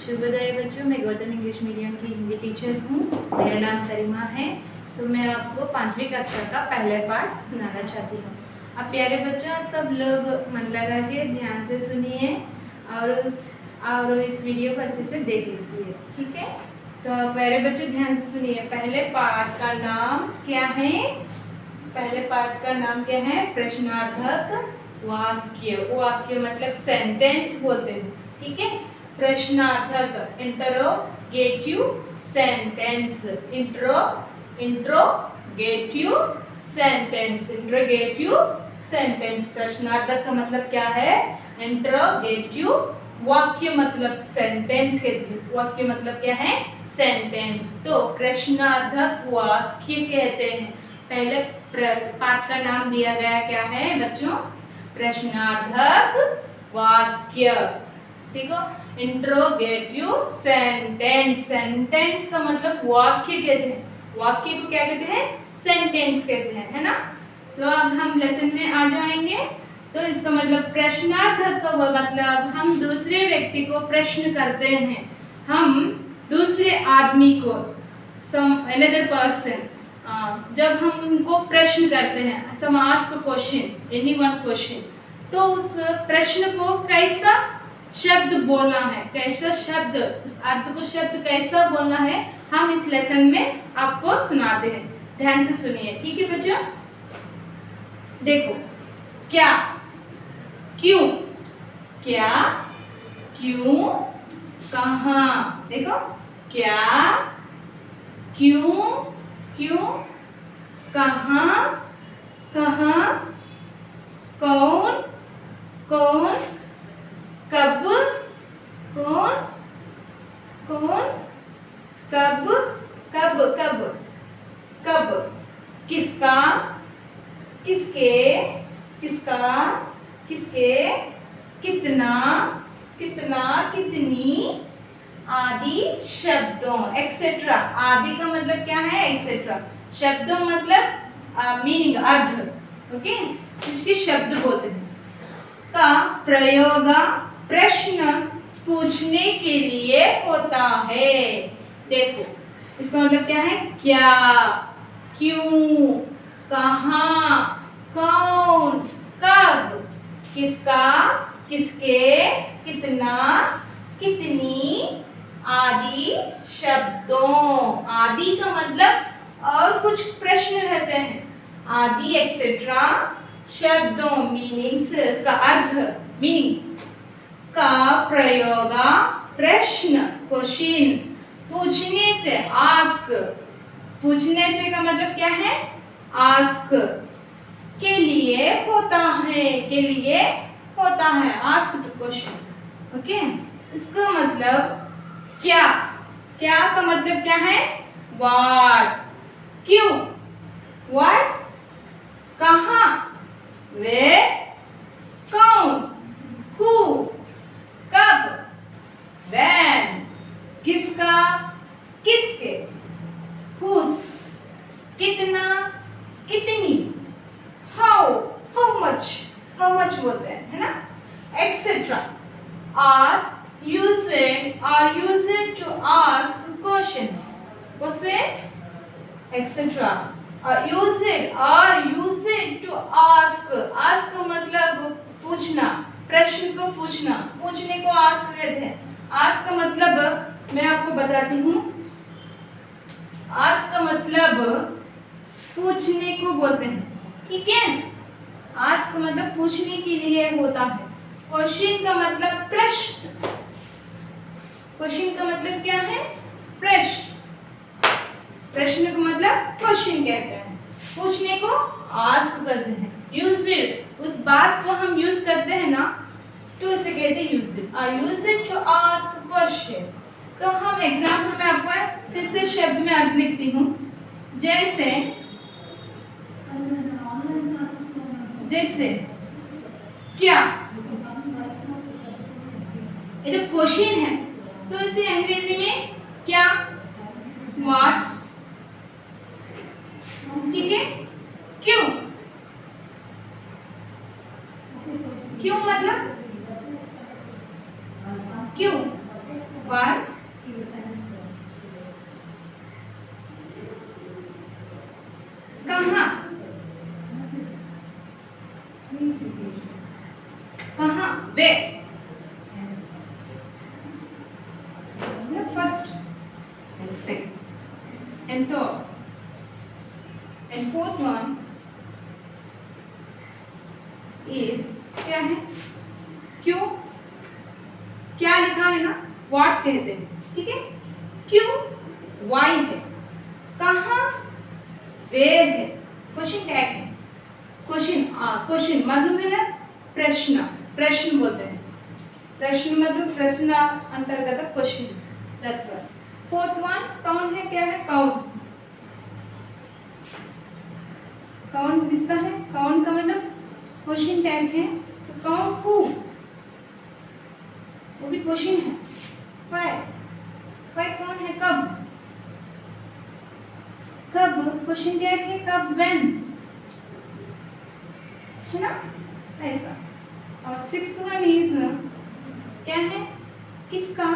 शुभोदय बच्चों, मैं Gautam English medium की हिंदी टीचर हूँ। मेरा नाम करीमा है। तो मैं आपको 5वीं कक्षा का पहला पाठ सुनाना चाहती हूँ। अब प्यारे बच्चों, सब लोग मन लगा के ध्यान से सुनिए और इस वीडियो को अच्छे से देख लीजिए, ठीक है। तो प्यारे बच्चों ध्यान से सुनिए। पहले पाठ का नाम क्या है? पहले पाठ का नाम क्या है? प्रश्नार्थक वाक्य। वाक्य मतलब सेंटेंस बोलते हैं, ठीक है। प्रश्नार्थक इंटरोगेटिव सेंटेंस। Interrogative sentence. प्रश्नार्थक का मतलब क्या है? इंटरोगेटिव। वाक्य मतलब सेंटेंस कहते हैं। वाक्य मतलब क्या है? सेंटेंस। तो प्रश्नार्थक वाक्य कहते हैं। पहले पाठ का नाम दिया गया क्या है बच्चों? प्रश्नार्थक वाक्य, ठीक है। Interrogative sentence. सेंटेंस का मतलब वाक्य कहते हैं। वाक्य को क्या कहते हैं? सेंटेंस कहते हैं, है ना। तो अब हम लेसन में आ जाएंगे। तो इसका मतलब प्रश्नार्थक का मतलब हम दूसरे व्यक्ति को प्रश्न करते हैं। हम दूसरे आदमी को, अनदर पर्सन, जब हम उनको प्रश्न करते हैं, some ask question, any one question, तो उस प्रश्न को कैसा शब्द बोलना है, कैसा शब्द, उस अर्थ को शब्द कैसा बोलना है, हम इस लेसन में आपको सुनाते हैं। ध्यान से सुनिए, ठीक है बच्चों। देखो, क्या, क्यों, क्या, क्यों, कहाँ। देखो, क्या, क्यों, क्यों, कहाँ, कहाँ, कौन, कौन, कब, कौन, कौन, कब, कब, कब, कब, किसका, किसके, किसका, किसके, कितना, कितना, कितनी, आदि शब्दों, एक्सेट्रा। आदि का मतलब क्या है? एक्सेट्रा। शब्दों मतलब मीनिंग, अर्थ, ओके। इसके शब्द बोलते हैं। का प्रयोग प्रश्न पूछने के लिए होता है। देखो, इसका मतलब क्या है? क्या, क्यों, कहाँ, कौन, कब, किसका, किसके, कितना, कितनी, आदि शब्दों। आदि का मतलब और कुछ प्रश्न रहते हैं। आदि एक्सेट्रा शब्दों, मीनिंग्स, इसका अर्थ, मीनिंग का प्रयोग प्रश्न, क्वेश्चन, पूछने से, आस्क, पूछने से का मतलब क्या है? आस्क, के लिए होता है, के लिए होता है, आस्क टू क्वेश्चन, ओके। इसका मतलब क्या, क्या का मतलब क्या है? व्हाट, क्यों, व्हाट, कहाँ, वेयर, कौन, हु, कब, व्हेन, किसका, किसके, हुस, कितना, कितनी, हाउ, हाउ मच बोलते हैं, है ना, etcetera. Are used to ask questions, उससे etcetera. Used to ask, ask मतलब पूछना, प्रश्न को पूछना, पूछने को आस्क कहते हैं। आस्क का मतलब मैं आपको बताती हूँ। आस्क का मतलब पूछने को बोलते हैं, ठीक है। आस्क मतलब पूछने के लिए होता है। क्वेश्चन का मतलब प्रश्न। क्वेश्चन का मतलब क्या है? प्रश्न। प्रश्न का मतलब क्वेश्चन कहते हैं। पूछने को आस्क करते हैं। यूज्ड, उस बात को हम यूज करते हैं ना, तो उसे कहते हैं used. Are used to ask question. तो हम एग्जाम्पल में आपको फिर से शब्द में अर्थ लिखती हूँ। जैसे, जैसे क्या, ये जो क्वेश्चन है तो इसे अंग्रेजी में क्या, व्हाट, ठीक है। क्यों, क्यों मतलब क्यों, वन, कहाँ, कहाँ, वे, first and second and third and fourth one is क्या है, क्यों, क्या लिखा है ना, व्हाट कहते हैं, ठीक है, क्यों, वाई है, कहाँ, वेयर है, क्वेश्चन टैग है, क्वेश्चन मालूम है ना, प्रश्न, प्रश्न बोलते हैं, प्रश्न मतलब प्रश्न अंतर्गत question, that's all. Fourth one count है, क्या है, काउंट, काउंट दिखता है, काउंट का मतलब क्वेश्चन टैग है, तो काउंट हु, वो भी क्वेश्चन है, व्हाई, व्हाई कौन है, कब, कब क्वेश्चन टैग है, कब, व्हेन, है ना, ऐसा। और सिक्स्थ वन इज क्या है, किसका,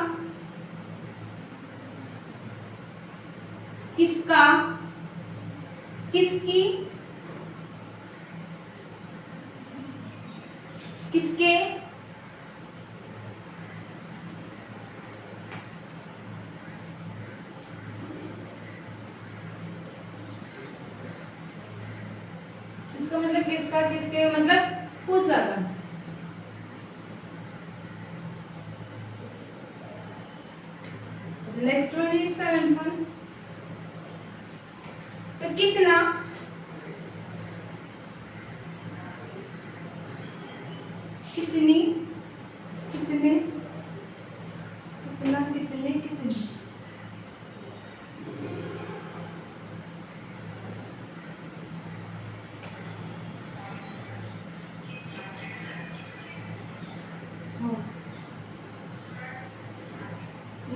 किसका, किसकी, किसके, इसका मतलब किसका, किसके मतलब whose other। Next one is seventh one, तो कितना, कितनी, कितने, कितना, कितने, कितनी,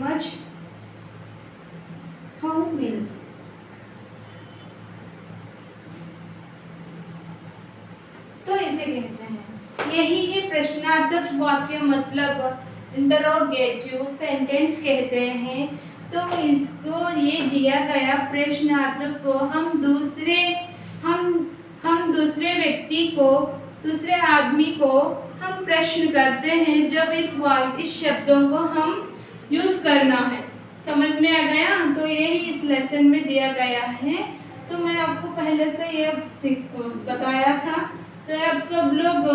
much, how many, तो इसे कहते हैं, यही है प्रश्नार्थक वाक्य मतलब इंटरोगेटिव सेंटेंस कहते हैं। तो इसको ये दिया गया प्रश्नार्थक को हम दूसरे व्यक्ति को, दूसरे आदमी को हम प्रश्न करते हैं जब इस शब्दों को हम यूज करना है। समझ में आ गया? तो यही इस लेसन में दिया गया है। तो मैं आपको पहले से ये बताया था। तो अब सब लोग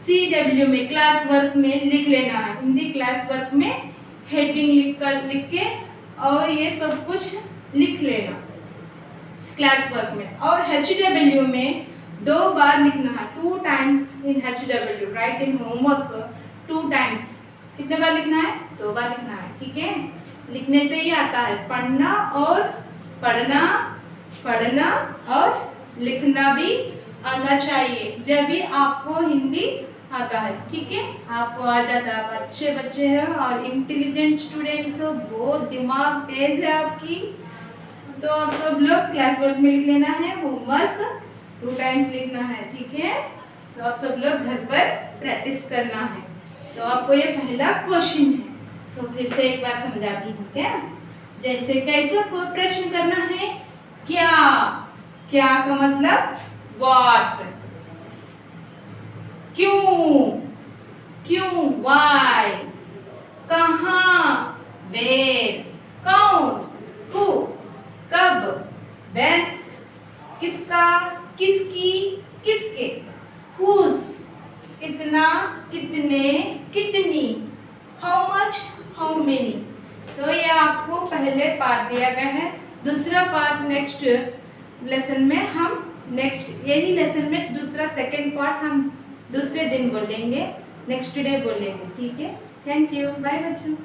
CW में क्लास वर्क में लिख लेना है, हिंदी क्लास वर्क में हेडिंग लिख के और ये सब कुछ लिख लेना क्लास वर्क में। और HW में 2 बार लिखना है, 2 times in HW, right in homework 2 times। कितने बार लिखना है? 2 बार लिखना है, ठीक है। लिखने से ही आता है, पढ़ना और पढ़ना, पढ़ना और लिखना भी आना चाहिए, जब भी आपको हिंदी आता है, ठीक है। आपको आ जाता है, आप अच्छे बच्चे हैं और इंटेलिजेंट स्टूडेंट्स हो, बहुत दिमाग तेज है आपकी। तो आप सब लोग क्लास वर्क में लिख लेना है, होमवर्क 2 times लिखना है, ठीक है। तो आप सब लोग घर पर प्रैक्टिस करना है। तो आपको ये पहला क्वेश्चन है, तो फिर से एक बार समझाती हूँ क्या। जैसे कैसे कोई प्रश्न करना है, क्या, क्या का मतलब व्हाट, क्यों, क्यों वाई, कहाँ वेयर, कौन हु, कब व्हेन, किसका, किसकी, किसके, हुज, कितना, कितने, कितनी, हाउ मच, हाउ मेनी। तो ये आपको पहले पार्ट दिया गया है। दूसरा पार्ट नेक्स्ट लेसन में हम यही लेसन में दूसरा सेकंड पार्ट हम दूसरे दिन बोलेंगे, नेक्स्ट डे बोलेंगे, ठीक है। थैंक यू, बाय बच्चों।